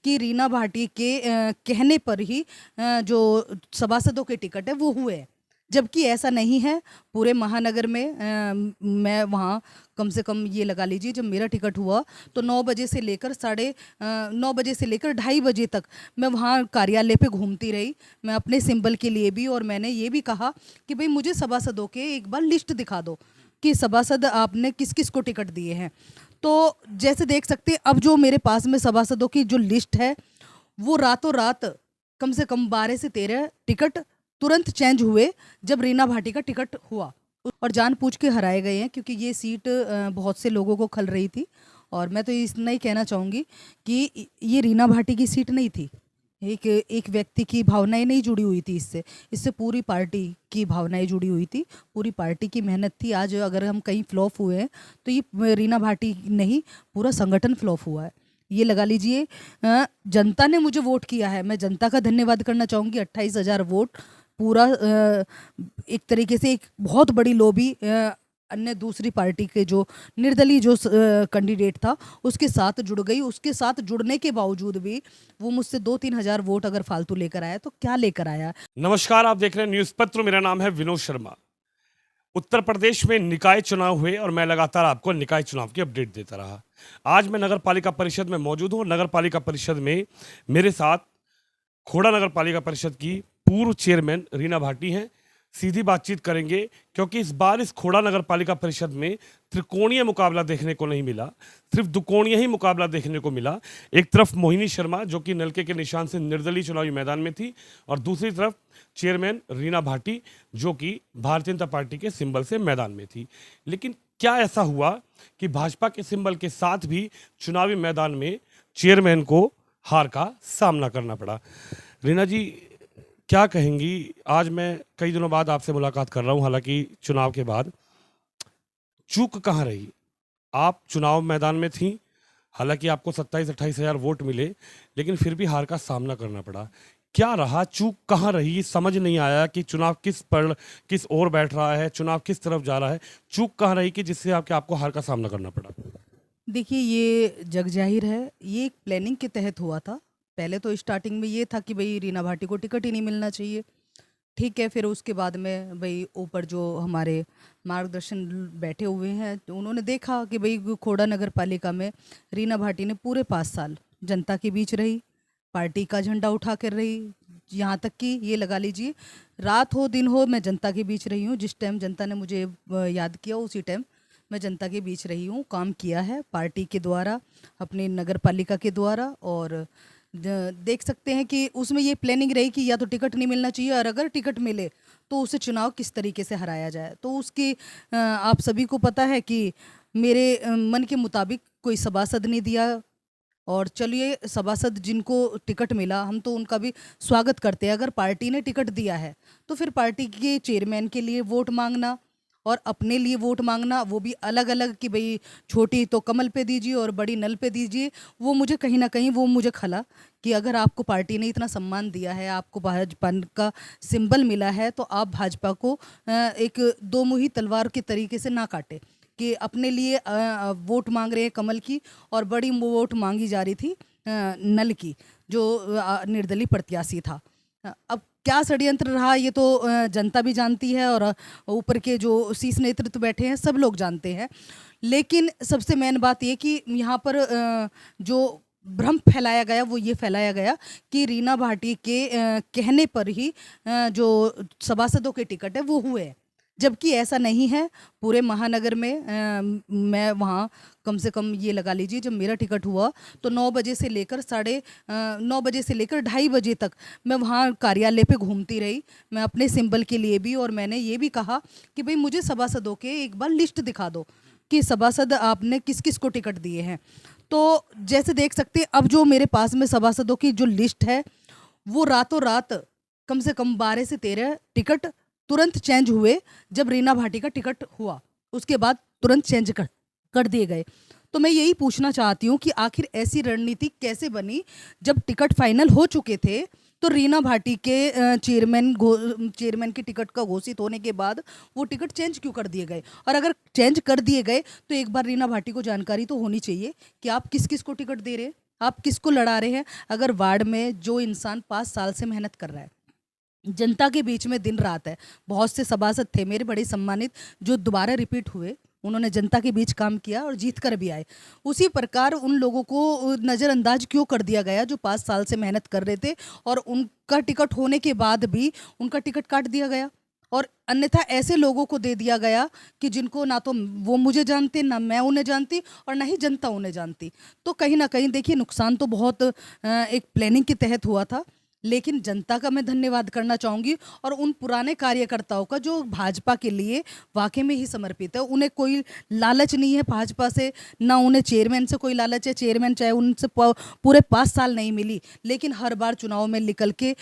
कि रीना भाटी के कहने पर ही जो सभासदों के टिकट है वो हुए हैं, जबकि ऐसा नहीं है। पूरे महानगर में मैं वहाँ कम से कम ये लगा लीजिए, जब मेरा टिकट हुआ तो 9 बजे से लेकर 9 बजे से लेकर 2:30 बजे तक मैं वहाँ कार्यालय पे घूमती रही। मैं अपने सिंबल के लिए भी, और मैंने ये भी कहा कि भाई मुझे सभासदों के एक बार लिस्ट दिखा दो कि सभासद आपने किस किस को टिकट दिए हैं। तो जैसे देख सकते हैं, अब जो मेरे पास में सभासदों की जो लिस्ट है वो रातों रात कम से कम 12 से 13 टिकट तुरंत चेंज हुए जब रीना भाटी का टिकट हुआ, और जानबूझ के हराए गए हैं, क्योंकि ये सीट बहुत से लोगों को खल रही थी। और मैं तो इतना ही कहना चाहूँगी कि ये रीना भाटी की सीट नहीं थी, एक एक व्यक्ति की भावनाएं नहीं जुड़ी हुई थी इससे इससे पूरी पार्टी की भावनाएं जुड़ी हुई थी, पूरी पार्टी की मेहनत थी। आज अगर हम कहीं फ्लॉप हुए हैं तो ये रीना भाटी नहीं, पूरा संगठन फ्लॉप हुआ है। ये लगा लीजिए, जनता ने मुझे वोट किया है, मैं जनता का धन्यवाद करना चाहूँगी। 28,000 वोट पूरा एक तरीके से एक बहुत बड़ी लॉबी अन्य दूसरी पार्टी के जो निर्दलीय जो कैंडिडेट था उसके साथ जुड़ गई। उसके साथ जुड़ने के बावजूद भी वो मुझसे 2-3 हजार वोट अगर फालतू लेकर आया तो क्या लेकर आया। नमस्कार, आप देख रहे हैं न्यूज पत्र। मेरा नाम है विनोद शर्मा। उत्तर प्रदेश में निकाय चुनाव हुए और मैं लगातार आपको निकाय चुनाव की अपडेट देता रहा। आज मैं नगर पालिका परिषद में मौजूद हूँ। नगर पालिका परिषद में मेरे साथ खोड़ा नगर पालिका परिषद की पूर्व चेयरमैन रीना भाटी हैं। सीधी बातचीत करेंगे, क्योंकि इस बार इस खोड़ा नगर पालिका परिषद में त्रिकोणीय मुकाबला देखने को नहीं मिला, सिर्फ दुकोणीय ही मुकाबला देखने को मिला। एक तरफ मोहिनी शर्मा जो कि नलके के निशान से निर्दलीय चुनावी मैदान में थी, और दूसरी तरफ चेयरमैन रीना भाटी जो कि भारतीय जनता पार्टी के सिंबल से मैदान में थी। लेकिन क्या ऐसा हुआ कि भाजपा के सिंबल के साथ भी चुनावी मैदान में चेयरमैन को हार का सामना करना पड़ा। रीना जी, क्या कहेंगी? आज मैं कई दिनों बाद आपसे मुलाकात कर रहा हूं, हालांकि चुनाव के बाद। चूक कहाँ रही? आप चुनाव मैदान में थी, हालांकि आपको 27-28 हजार वोट मिले, लेकिन फिर भी हार का सामना करना पड़ा। क्या रहा? चूक कहाँ रही? समझ नहीं आया कि चुनाव किस ओर बैठ रहा है, चुनाव किस तरफ जा रहा है। चूक कहाँ रही कि जिससे आपको हार का सामना करना पड़ा? देखिए, ये जग जाहिर है, ये एक प्लानिंग के तहत हुआ था। पहले तो स्टार्टिंग में ये था कि भाई रीना भाटी को टिकट ही नहीं मिलना चाहिए, ठीक है। फिर उसके बाद में भाई ऊपर जो हमारे मार्गदर्शन बैठे हुए हैं तो उन्होंने देखा कि भाई खोड़ा नगर पालिका में रीना भाटी ने पूरे 5 साल जनता के बीच रही, पार्टी का झंडा उठा कर रही। यहाँ तक कि ये लगा लीजिए, रात हो दिन हो मैं जनता के बीच रही हूँ। जिस टाइम जनता ने मुझे याद किया उसी टाइम मैं जनता के बीच रही हूँ, काम किया है पार्टी के द्वारा, अपने नगर पालिका के द्वारा। और देख सकते हैं कि उसमें ये प्लानिंग रही कि या तो टिकट नहीं मिलना चाहिए, और अगर टिकट मिले तो उसे चुनाव किस तरीके से हराया जाए। तो उसकी आप सभी को पता है कि मेरे मन के मुताबिक कोई सभासद नहीं दिया। और चलिए, सभासद जिनको टिकट मिला हम तो उनका भी स्वागत करते हैं। अगर पार्टी ने टिकट दिया है तो फिर पार्टी के चेयरमैन के लिए वोट मांगना और अपने लिए वोट मांगना, वो भी अलग अलग, कि भाई छोटी तो कमल पे दीजिए और बड़ी नल पे दीजिए। वो मुझे कहीं ना कहीं वो मुझे खला कि अगर आपको पार्टी ने इतना सम्मान दिया है, आपको भाजपा का सिंबल मिला है, तो आप भाजपा को एक दो मुही तलवार के तरीके से ना काटे कि अपने लिए वोट मांग रहे हैं कमल की, और बड़ी वोट मांगी जा रही थी नल की, जो निर्दलीय प्रत्याशी था। अब क्या षड्यंत्र रहा ये तो जनता भी जानती है, और ऊपर के जो शीर्ष नेतृत्व बैठे हैं सब लोग जानते हैं। लेकिन सबसे मेन बात ये कि यहाँ पर जो भ्रम फैलाया गया वो ये फैलाया गया कि रीना भाटी के कहने पर ही जो सभासदों के टिकट है वो हुए हैं, जबकि ऐसा नहीं है। पूरे महानगर में मैं वहाँ कम से कम ये लगा लीजिए, जब मेरा टिकट हुआ तो 9 बजे से लेकर 9:30 बजे से लेकर 2:30 बजे तक मैं वहाँ कार्यालय पे घूमती रही। मैं अपने सिंबल के लिए भी, और मैंने ये भी कहा कि भाई मुझे सभासदों के एक बार लिस्ट दिखा दो कि सभासद आपने किस किस को टिकट दिए हैं। तो जैसे देख सकते हैं, अब जो मेरे पास में सभासदों की जो लिस्ट है वो रातों रात कम से कम 12 से 13 टिकट तुरंत चेंज हुए जब रीना भाटी का टिकट हुआ। उसके बाद तुरंत चेंज कर दिए गए। तो मैं यही पूछना चाहती हूँ कि आखिर ऐसी रणनीति कैसे बनी? जब टिकट फाइनल हो चुके थे तो रीना भाटी के चेयरमैन के टिकट का घोषित होने के बाद वो टिकट चेंज क्यों कर दिए गए? और अगर चेंज कर दिए गए तो एक बार रीना भाटी को जानकारी तो होनी चाहिए कि आप किस किस को टिकट दे रहे हैं। आप किसको लड़ा रहे हैं? अगर वार्ड में जो इंसान 5 साल से मेहनत कर रहा है, जनता के बीच में दिन रात है, बहुत से सभासद थे मेरे बड़े सम्मानित जो दोबारा रिपीट हुए, उन्होंने जनता के बीच काम किया और जीत कर भी आए। उसी प्रकार उन लोगों को नज़रअंदाज क्यों कर दिया गया जो 5 साल से मेहनत कर रहे थे और उनका टिकट होने के बाद भी उनका टिकट काट दिया गया और अन्यथा ऐसे लोगों को दे दिया गया कि जिनको ना तो वो मुझे जानते, ना मैं उन्हें जानती और ना ही जनता उन्हें जानती। तो कहीं ना कहीं देखिए नुकसान तो बहुत एक प्लानिंग के तहत हुआ था, लेकिन जनता का मैं धन्यवाद करना चाहूँगी और उन पुराने कार्यकर्ताओं का जो भाजपा के लिए वाकई में ही समर्पित है। उन्हें कोई लालच नहीं है भाजपा से, ना उन्हें चेयरमैन से कोई लालच है। चेयरमैन चाहे उनसे पूरे 5 साल नहीं मिली, लेकिन हर बार चुनाव में निकल के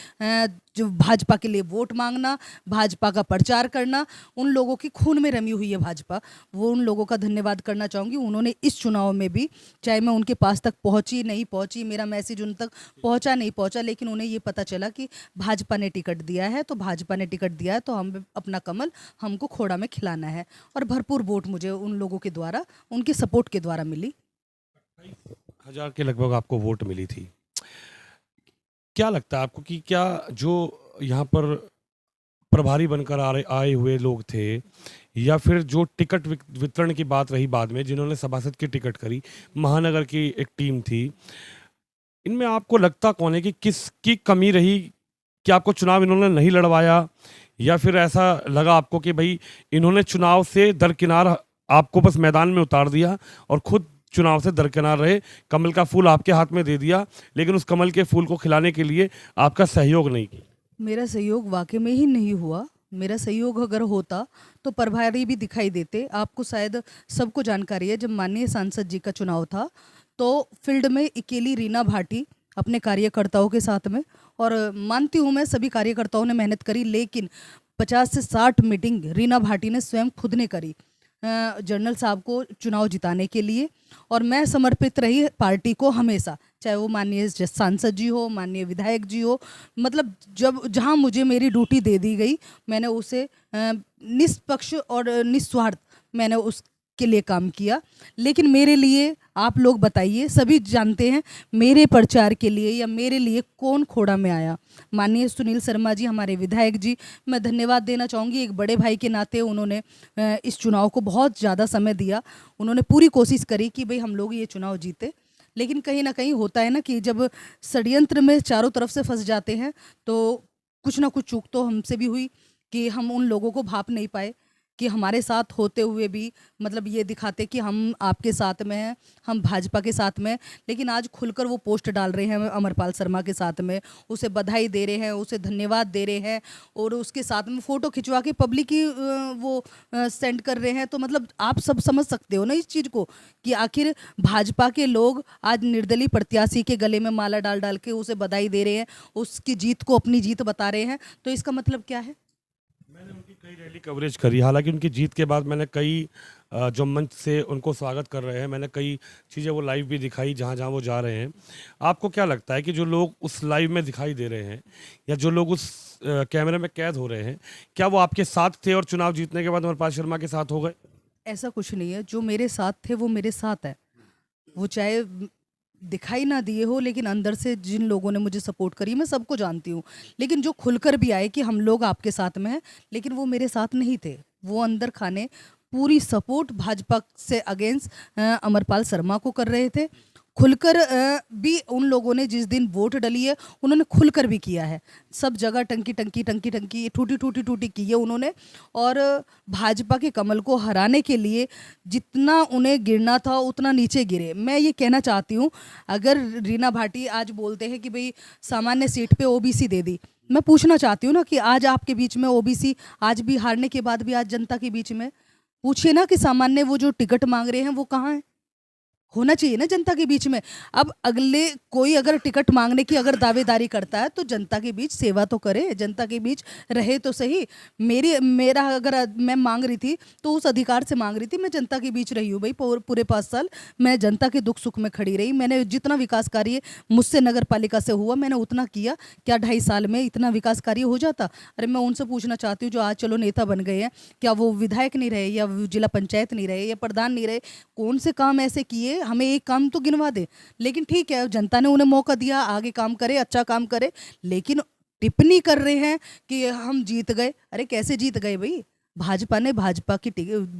जो भाजपा के लिए वोट मांगना, भाजपा का प्रचार करना, उन लोगों की खून में रमी हुई है भाजपा। वो उन लोगों का धन्यवाद करना चाहूँगी। उन्होंने इस चुनाव में भी, चाहे मैं उनके पास तक पहुँची नहीं पहुँची, मेरा मैसेज उन तक पहुँचा नहीं पहुँचा, लेकिन उन्हें ये पता चला कि भाजपा ने टिकट दिया है तो भाजपा ने टिकट दिया है तो हम अपना कमल हमको खोड़ा में खिलाना है। और भरपूर वोट मुझे उन लोगों के द्वारा, उनके सपोर्ट के द्वारा मिली। 28,000 के लगभग आपको वोट मिली थी। क्या लगता है आपको कि क्या जो यहाँ पर प्रभारी बनकर आए हुए लोग थे या फिर जो टिकट वितरण की बात रही बाद में, जिन्होंने सभासद की टिकट करी, महानगर की एक टीम थी, इनमें आपको लगता कौन है कि किसकी कमी रही कि आपको चुनाव इन्होंने नहीं लड़वाया, या फिर ऐसा लगा आपको कि भाई इन्होंने चुनाव से दरकिनार आपको बस मैदान में उतार दिया और खुद चुनाव से दरकिनार रहे, कमल का फूल आपके हाथ में दे दिया, लेकिन उस कमल के फूल को खिलाने के लिए आपका सहयोग नहीं किया? मेरा सहयोग वाकई में ही नहीं हुआ। मेरा सहयोग अगर होता तो प्रभारी भी दिखाई देते। आपको शायद सबको जानकारी है, जब माननीय सांसद जी का चुनाव था तो फील्ड में अकेली रीना भाटी अपने कार्यकर्ताओं के साथ में, और मानती हूँ मैं सभी कार्यकर्ताओं ने मेहनत करी, लेकिन 50 से 60 मीटिंग रीना भाटी ने स्वयं खुद ने करी जनरल साहब को चुनाव जिताने के लिए। और मैं समर्पित रही पार्टी को हमेशा, चाहे वो माननीय सांसद जी हो, माननीय विधायक जी हो, मतलब जब जहां मुझे मेरी ड्यूटी दे दी गई मैंने उसे निष्पक्ष और निस्वार्थ मैंने उसके लिए काम किया। लेकिन मेरे लिए आप लोग बताइए, सभी जानते हैं मेरे प्रचार के लिए या मेरे लिए कौन खोड़ा में आया? माननीय सुनील शर्मा जी, हमारे विधायक जी, मैं धन्यवाद देना चाहूँगी। एक बड़े भाई के नाते उन्होंने इस चुनाव को बहुत ज़्यादा समय दिया, उन्होंने पूरी कोशिश करी कि भाई हम लोग ये चुनाव जीते। लेकिन कहीं ना कहीं होता है ना कि जब षड्यंत्र में चारों तरफ से फंस जाते हैं तो कुछ ना कुछ चूक तो हमसे भी हुई कि हम उन लोगों को भाप नहीं पाए कि हमारे साथ होते हुए भी मतलब ये दिखाते कि हम आपके साथ में हैं, हम भाजपा के साथ में। लेकिन आज खुलकर वो पोस्ट डाल रहे हैं अमरपाल शर्मा के साथ में, उसे बधाई दे रहे हैं, उसे धन्यवाद दे रहे हैं और उसके साथ में फ़ोटो खिंचवा के पब्लिक की वो सेंड कर रहे हैं। तो मतलब आप सब समझ सकते हो ना इस चीज़ को कि आखिर भाजपा के लोग आज निर्दलीय प्रत्याशी के गले में माला डाल डाल के उसे बधाई दे रहे हैं, उसकी जीत को अपनी जीत बता रहे हैं। तो इसका मतलब क्या है? मैंने उनकी कई रैली कवरेज करी, हालांकि उनकी जीत के बाद मैंने कई जो मंच से उनको स्वागत कर रहे हैं, मैंने कई चीज़ें वो लाइव भी दिखाई जहाँ जहाँ वो जा रहे हैं। आपको क्या लगता है कि जो लोग उस लाइव में दिखाई दे रहे हैं या जो लोग उस कैमरे में कैद हो रहे हैं, क्या वो आपके साथ थे और चुनाव जीतने के बाद अमरपाल शर्मा के साथ हो गए? ऐसा कुछ नहीं है, जो मेरे साथ थे वो मेरे साथ है। वो चाहे दिखाई ना दिए हो, लेकिन अंदर से जिन लोगों ने मुझे सपोर्ट करी मैं सबको जानती हूँ। लेकिन जो खुलकर भी आए कि हम लोग आपके साथ में हैं, लेकिन वो मेरे साथ नहीं थे। वो अंदर खाने पूरी सपोर्ट भाजपा से अगेंस्ट अमरपाल शर्मा को कर रहे थे। खुलकर भी उन लोगों ने जिस दिन वोट डली है उन्होंने खुलकर भी किया है। सब जगह टंकी टंकी टंकी टंकी टूटी टूटी टूटी की है उन्होंने। और भाजपा के कमल को हराने के लिए जितना उन्हें गिरना था उतना नीचे गिरे। मैं ये कहना चाहती हूँ, अगर रीना भाटी आज बोलते हैं कि भाई सामान्य सीट पे ओबीसी दे दी, मैं पूछना चाहती हूँ ना कि आज आपके बीच में ओबीसी, आज भी हारने के बाद भी आज जनता के बीच में पूछिए ना कि सामान्य वो जो टिकट मांग रहे हैं वो कहाँ है? होना चाहिए ना जनता के बीच में। अब अगले कोई अगर टिकट मांगने की अगर दावेदारी करता है तो जनता के बीच सेवा तो करे, जनता के बीच रहे तो सही। मेरा अगर मैं मांग रही थी तो उस अधिकार से मांग रही थी, मैं जनता के बीच रही हूँ भाई। पूरे 5 साल मैं जनता के दुख सुख में खड़ी रही। मैंने जितना विकास कार्य मुझसे नगर पालिका से हुआ मैंने उतना किया। क्या 2.5 साल में इतना विकास कार्य हो जाता? अरे मैं उनसे पूछना चाहती हूँ जो आज चलो नेता बन गए हैं, क्या वो विधायक नहीं रहे या जिला पंचायत नहीं रहे या प्रधान नहीं रहे? कौन से काम ऐसे किए अरे हमें एक काम तो गिनवा दे। लेकिन ठीक है, जनता ने उन्हें मौका दिया, आगे काम करे, अच्छा काम करे, लेकिन टिप्पणी कर रहे हैं कि हम जीत गए। अरे कैसे जीत गए भाई? भाजपा ने भाजपा की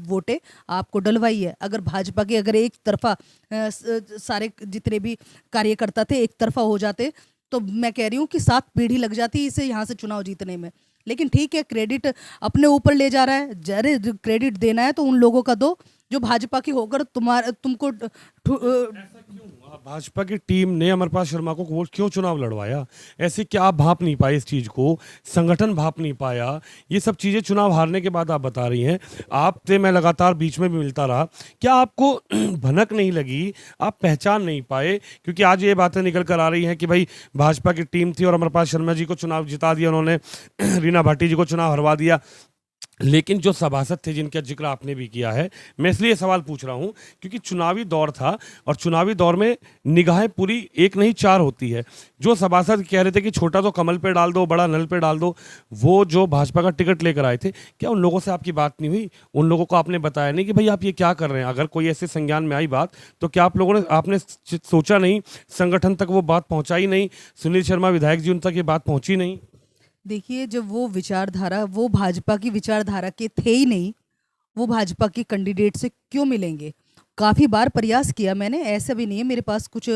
वोटें आपको डलवाई है। अगर भाजपा के अगर एक तरफा सारे जितने भी कार्यकर्ता थे एक तरफा हो जाते तो मैं कह रही हूँ कि 7 पीढ़ी लग जाती इसे यहाँ से चुनाव जीतने में। लेकिन ठीक है, क्रेडिट अपने ऊपर ले जा रहा है। जरे क्रेडिट देना है तो उन लोगों का दो जो भाजपा की होकर तुमको ऐसा क्यों हुआ? भाजपा की टीम ने अमरपाल शर्मा को वोट क्यों चुनाव लड़वाया? ऐसे क्या आप भाप नहीं पाए इस चीज को? संगठन भाप नहीं पाया? ये सब चीजें चुनाव हारने के बाद आप बता रही हैं। आपसे मैं लगातार बीच में भी मिलता रहा, क्या आपको भनक नहीं लगी? आप पहचान नहीं पाए? क्योंकि आज ये बातें निकल कर आ रही हैं कि भाई भाजपा की टीम थी और अमरपाल शर्मा जी को चुनाव जिता दिया उन्होंने, रीना भाटी जी को चुनाव हरवा दिया। लेकिन जो सभासद थे जिनका जिक्र आपने भी किया है, मैं इसलिए सवाल पूछ रहा हूं क्योंकि चुनावी दौर था और चुनावी दौर में निगाहें पूरी एक नहीं 4 होती है। जो सभासद कह रहे थे कि छोटा तो कमल पे डाल दो, बड़ा नल पे डाल दो, वो जो भाजपा का टिकट लेकर आए थे, क्या उन लोगों से आपकी बात नहीं हुई? उन लोगों को आपने बताया नहीं कि भाई आप ये क्या कर रहे हैं? अगर कोई ऐसे संज्ञान में आई बात तो क्या आप लोगों ने आपने सोचा नहीं, संगठन तक वो बात पहुंचाई नहीं? सुनील शर्मा विधायक जी उन तक ये बात पहुंची नहीं? देखिए, जब वो विचारधारा वो भाजपा की विचारधारा के थे ही नहीं, वो भाजपा के कैंडिडेट से क्यों मिलेंगे? काफ़ी बार प्रयास किया मैंने, ऐसा भी नहीं है मेरे पास कुछ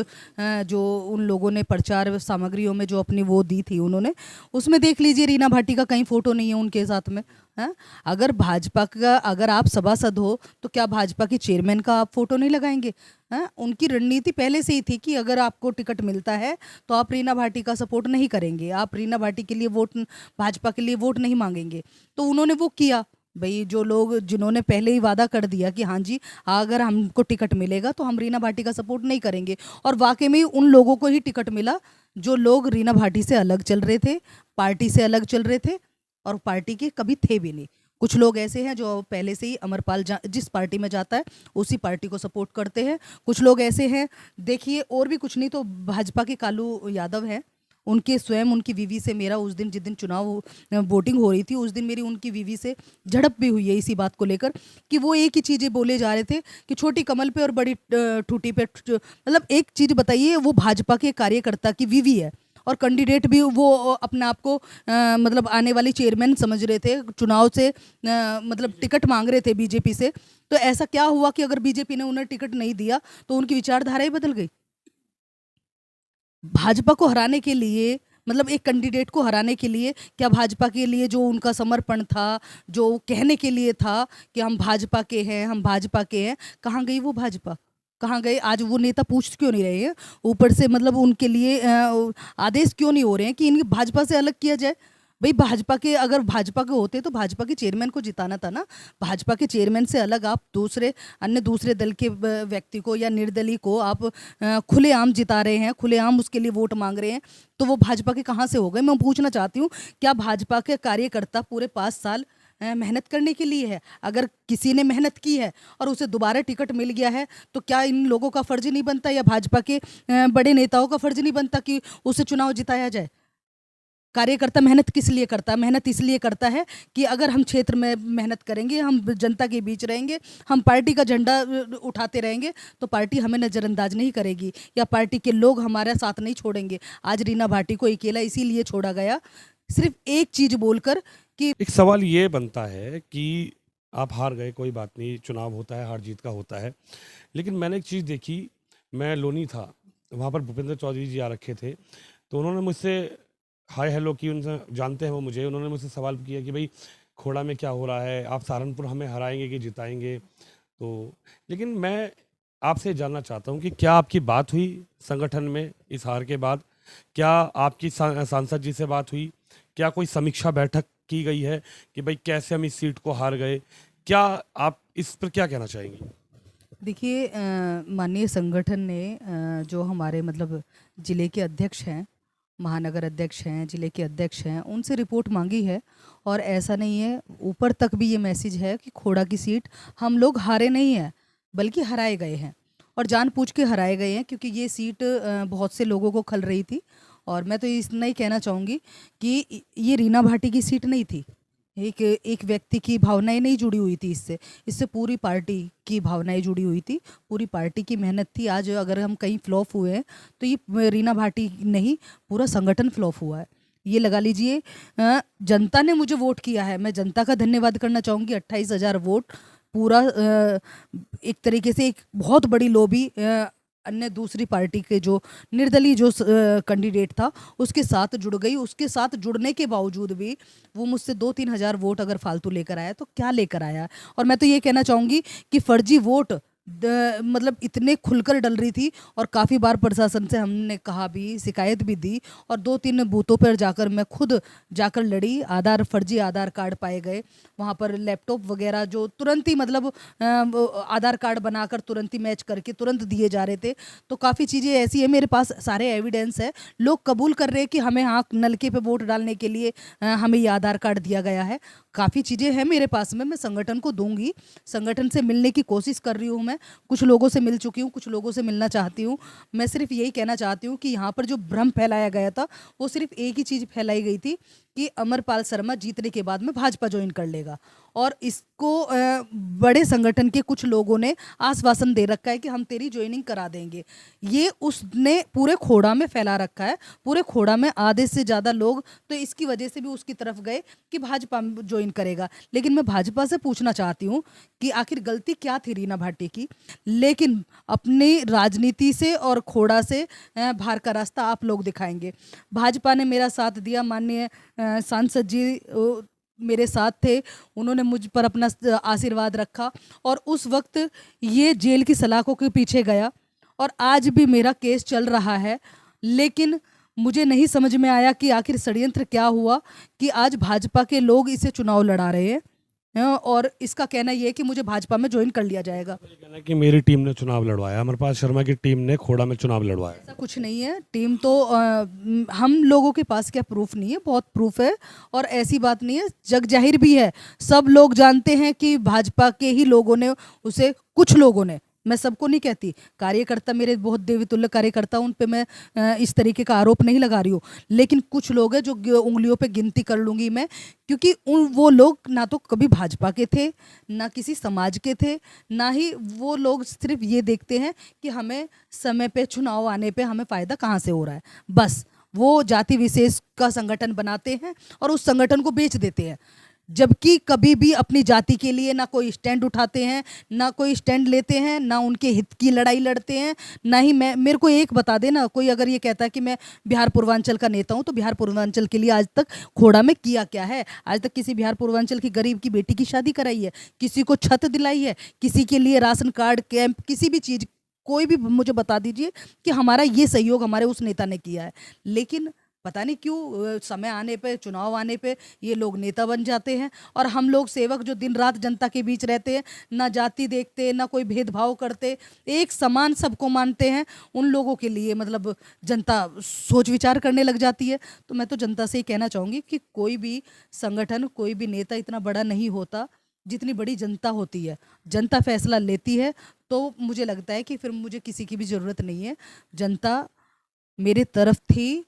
जो उन लोगों ने प्रचार सामग्रियों में जो अपनी वो दी थी उन्होंने, उसमें देख लीजिए रीना भाटी का कहीं फ़ोटो नहीं है उनके साथ में। हैं? अगर भाजपा का अगर आप सभासद हो तो क्या भाजपा के चेयरमैन का आप फ़ोटो नहीं लगाएंगे? हैं? उनकी रणनीति पहले से ही थी कि अगर आपको टिकट मिलता है तो आप रीना भाटी का सपोर्ट नहीं करेंगे, आप रीना भाटी के लिए वोट भाजपा के लिए वोट नहीं मांगेंगे। तो उन्होंने वो किया। भाई जो लोग जिन्होंने पहले ही वादा कर दिया कि हाँ जी अगर हमको टिकट मिलेगा तो हम रीना भाटी का सपोर्ट नहीं करेंगे, और वाकई में उन लोगों को ही टिकट मिला जो लोग रीना भाटी से अलग चल रहे थे, पार्टी से अलग चल रहे थे और पार्टी के कभी थे भी नहीं। कुछ लोग ऐसे हैं जो पहले से ही अमरपाल जिस पार्टी में जाता है उसी पार्टी को सपोर्ट करते हैं। कुछ लोग ऐसे हैं, देखिए और भी कुछ नहीं तो भाजपा के कालू यादव हैं, उनके स्वयं उनकी बीवी से मेरा उस दिन जिस दिन चुनाव वोटिंग हो रही थी उस दिन मेरी उनकी बीवी से झड़प भी हुई है इसी बात को लेकर कि वो एक ही चीज़ें बोले जा रहे थे कि छोटी कमल पे और बड़ी ठूटी पे मतलब एक चीज़ बताइए, वो भाजपा के कार्यकर्ता की बीवी है और कैंडिडेट भी वो अपने आप को मतलब आने वाली चेयरमैन समझ रहे थे, चुनाव से मतलब टिकट मांग रहे थे बीजेपी से। तो ऐसा क्या हुआ कि अगर बीजेपी ने उन्हें टिकट नहीं दिया तो उनकी विचारधारा ही बदल गई? भाजपा को हराने के लिए मतलब एक कैंडिडेट को हराने के लिए क्या भाजपा के लिए जो उनका समर्पण था, जो कहने के लिए था कि हम भाजपा के हैं, हम भाजपा के हैं, कहाँ गई वो भाजपा? कहाँ गए? आज वो नेता पूछ क्यों नहीं रहे हैं ऊपर से, मतलब उनके लिए आदेश क्यों नहीं हो रहे हैं कि इनकी भाजपा से अलग किया जाए? भाई भाजपा के अगर भाजपा के होते तो भाजपा के चेयरमैन को जिताना था ना। भाजपा के चेयरमैन से अलग आप दूसरे दल के व्यक्ति को या निर्दलीय को आप खुलेआम जिता रहे हैं, खुलेआम उसके लिए वोट मांग रहे हैं, तो वो भाजपा के कहाँ से हो गए? मैं पूछना चाहती हूँ, क्या भाजपा के कार्यकर्ता पूरे 5 साल मेहनत करने के लिए है? अगर किसी ने मेहनत की है और उसे दोबारा टिकट मिल गया है तो क्या इन लोगों का फर्ज नहीं बनता या भाजपा के बड़े नेताओं का फर्ज नहीं बनता कि उसे चुनाव जिताया जाए? कार्यकर्ता मेहनत किस लिए करता है? मेहनत इसलिए करता है कि अगर हम क्षेत्र में मेहनत करेंगे, हम जनता के बीच रहेंगे, हम पार्टी का झंडा उठाते रहेंगे तो पार्टी हमें नज़रअंदाज नहीं करेगी या पार्टी के लोग हमारा साथ नहीं छोड़ेंगे। आज रीना भाटी को अकेला इसीलिए छोड़ा गया सिर्फ एक चीज़ बोलकर कि एक सवाल ये बनता है कि आप हार गए, कोई बात नहीं, चुनाव होता है, हार जीत का होता है। लेकिन मैंने एक चीज़ देखी, मैं लोनी था, वहाँ पर भूपेंद्र चौधरी जी आ रखे थे, तो उन्होंने मुझसे हाय हेलो की, उनसे जानते हैं वो मुझे, उन्होंने मुझसे सवाल किया कि भाई खोड़ा में क्या हो रहा है, आप सहारनपुर हमें हराएंगे कि जिताएंगे? तो लेकिन मैं आपसे जानना चाहता हूँ कि क्या आपकी बात हुई संगठन में इस हार के बाद? क्या आपकी सांसद जी से बात हुई? क्या कोई समीक्षा बैठक की गई है कि भाई कैसे हम इस सीट को हार गए? क्या आप इस पर क्या कहना चाहेंगी? देखिए, माननीय संगठन ने जो हमारे मतलब जिले के अध्यक्ष हैं, महानगर अध्यक्ष हैं, जिले के अध्यक्ष हैं, उनसे रिपोर्ट मांगी है और ऐसा नहीं है, ऊपर तक भी ये मैसेज है कि खोड़ा की सीट हम लोग हारे नहीं हैं बल्कि हराए गए हैं और जानबूझ के हराए गए हैं क्योंकि ये सीट बहुत से लोगों को खल रही थी। और मैं तो इतना ही कहना चाहूँगी कि ये रीना भाटी की सीट नहीं थी, एक एक व्यक्ति की भावनाएं नहीं जुड़ी हुई थी इससे, इससे पूरी पार्टी की भावनाएं जुड़ी हुई थी, पूरी पार्टी की मेहनत थी। आज अगर हम कहीं फ्लॉप हुए हैं तो ये रीना भाटी नहीं, पूरा संगठन फ्लॉप हुआ है। ये लगा लीजिए जनता ने मुझे वोट किया है, मैं जनता का धन्यवाद करना चाहूँगी। 28,000 वोट पूरा एक तरीके से एक बहुत बड़ी लॉबी अन्य दूसरी पार्टी के जो निर्दलीय जो कैंडिडेट था उसके साथ जुड़ गई। उसके साथ जुड़ने के बावजूद भी वो मुझसे 2-3 हज़ार वोट अगर फालतू लेकर आया तो क्या लेकर आया। और मैं तो ये कहना चाहूँगी कि फर्जी वोट मतलब इतने खुलकर डल रही थी, और काफ़ी बार प्रशासन से हमने कहा भी, शिकायत भी दी, और 2-3 बूथों पर जाकर मैं खुद जाकर लड़ी। फर्जी आधार कार्ड पाए गए वहाँ पर, लैपटॉप वगैरह जो तुरंत ही मतलब वो आधार कार्ड बनाकर तुरंत ही मैच करके तुरंत दिए जा रहे थे। तो काफ़ी चीज़ें ऐसी है, मेरे पास सारे एविडेंस है, लोग कबूल कर रहे हैं कि हमें हाँ नलके पे वोट डालने के लिए हमें ये आधार कार्ड दिया गया है। काफ़ी चीज़ें हैं मेरे पास में, मैं संगठन को दूंगी, संगठन से मिलने की कोशिश कर रही हूँ। मैं कुछ लोगों से मिल चुकी हूँ, कुछ लोगों से मिलना चाहती हूँ। मैं सिर्फ यही कहना चाहती हूँ कि यहाँ पर जो भ्रम फैलाया गया था वो सिर्फ एक ही चीज़ फैलाई गई थी कि अमरपाल शर्मा जीतने के बाद में भाजपा ज्वाइन कर लेगा, और इसको बड़े संगठन के कुछ लोगों ने आश्वासन दे रखा है कि हम तेरी ज्वाइनिंग करा देंगे। ये उसने पूरे खोड़ा में फैला रखा है, पूरे खोड़ा में आधे से ज़्यादा लोग तो इसकी वजह से भी उसकी तरफ गए कि भाजपा ज्वाइन करेगा। लेकिन मैं भाजपा से पूछना चाहती हूँ कि आखिर गलती क्या थी रीना भाटी की। लेकिन अपनी राजनीति से और खोड़ा से बाहर का रास्ता आप लोग दिखाएंगे। भाजपा ने मेरा साथ दिया, माननीय सांसद जी मेरे साथ थे, उन्होंने मुझ पर अपना आशीर्वाद रखा, और उस वक्त ये जेल की सलाखों के पीछे गया, और आज भी मेरा केस चल रहा है। लेकिन मुझे नहीं समझ में आया कि आखिर षड्यंत्र क्या हुआ कि आज भाजपा के लोग इसे चुनाव लड़ा रहे हैं, और इसका कहना यह है कि मुझे भाजपा में ज्वाइन कर लिया जाएगा। ये कहना है कि मेरी टीम ने चुनाव लड़वाया, अमरपाल शर्मा की टीम ने खोड़ा में चुनाव लड़वाया। ऐसा कुछ नहीं है, टीम तो हम लोगों के पास क्या प्रूफ नहीं है, बहुत प्रूफ है, और ऐसी बात नहीं है, जग जाहिर भी है, सब लोग जानते हैं कि भाजपा के ही लोगों ने उसे, कुछ लोगों ने, मैं सबको नहीं कहती, कार्यकर्ता मेरे बहुत देवीतुल्य कार्यकर्ता, उन पे मैं इस तरीके का आरोप नहीं लगा रही हूँ, लेकिन कुछ लोग हैं जो उंगलियों पे गिनती कर लूँगी मैं, क्योंकि वो लोग ना तो कभी भाजपा के थे, ना किसी समाज के थे, ना ही वो लोग सिर्फ ये देखते हैं कि हमें समय पे चुनाव आने पे हमें फ़ायदा कहाँ से हो रहा है। बस वो जाति विशेष का संगठन बनाते हैं और उस संगठन को बेच देते हैं, जबकि कभी भी अपनी जाति के लिए ना कोई स्टैंड उठाते हैं, ना कोई स्टैंड लेते हैं, ना उनके हित की लड़ाई लड़ते हैं, ना ही मैं, मेरे को एक बता देना, कोई अगर ये कहता है कि मैं बिहार पूर्वांचल का नेता हूँ, तो बिहार पूर्वांचल के लिए आज तक खोड़ा में किया क्या है? आज तक किसी बिहार पूर्वांचल की गरीब की बेटी की शादी कराई है? किसी को छत दिलाई है? किसी के लिए राशन कार्ड, कैंप, किसी भी चीज़, कोई भी मुझे बता दीजिए कि हमारा ये सहयोग हमारे उस नेता ने किया है। लेकिन पता नहीं क्यों समय आने पे, चुनाव आने पे ये लोग नेता बन जाते हैं, और हम लोग सेवक जो दिन रात जनता के बीच रहते हैं, ना जाति देखते, ना कोई भेदभाव करते, एक समान सबको मानते हैं, उन लोगों के लिए मतलब जनता सोच विचार करने लग जाती है। तो मैं तो जनता से ही कहना चाहूँगी कि कोई भी संगठन, कोई भी नेता इतना बड़ा नहीं होता जितनी बड़ी जनता होती है। जनता फैसला लेती है, तो मुझे लगता है कि फिर मुझे किसी की भी ज़रूरत नहीं है। जनता मेरे तरफ थी,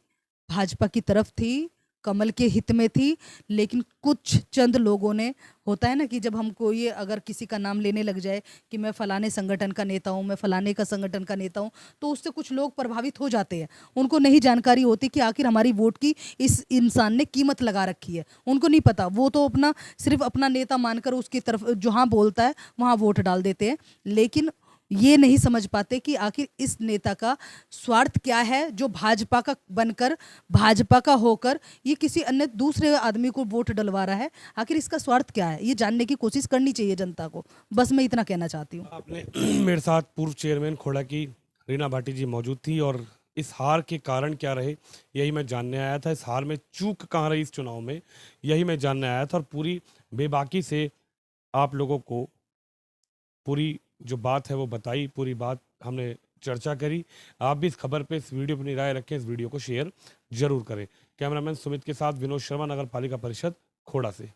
भाजपा की तरफ थी, कमल के हित में थी, लेकिन कुछ चंद लोगों ने, होता है ना कि जब हमको ये अगर किसी का नाम लेने लग जाए कि मैं फलाने संगठन का नेता हूँ, मैं फलाने का संगठन का नेता हूँ, तो उससे कुछ लोग प्रभावित हो जाते हैं। उनको नहीं जानकारी होती कि आखिर हमारी वोट की इस इंसान ने कीमत लगा रखी है, उनको नहीं पता। वो तो अपना सिर्फ अपना नेता मानकर उसकी तरफ जहाँ बोलता है वहाँ वोट डाल देते हैं, लेकिन ये नहीं समझ पाते कि आखिर इस नेता का स्वार्थ क्या है, जो भाजपा का बनकर, भाजपा का होकर ये किसी अन्य दूसरे आदमी को वोट डलवा रहा है। आखिर इसका स्वार्थ क्या है, ये जानने की कोशिश करनी चाहिए जनता को। बस मैं इतना कहना चाहती हूँ। आपने मेरे साथ पूर्व चेयरमैन खोड़ा की रीना भाटी जी मौजूद थी, और इस हार के कारण क्या रहे यही मैं जानने आया था। इस हार में चूक कहाँ रही इस चुनाव में, यही मैं जानने आया था, और पूरी बेबाकी से आप लोगों को पूरी जो बात है वो बताई, पूरी बात हमने चर्चा करी। आप भी इस खबर पे, इस वीडियो पर अपनी राय रखें, इस वीडियो को शेयर जरूर करें। कैमरामैन सुमित के साथ विनोद शर्मा, नगर पालिका परिषद खोड़ा से।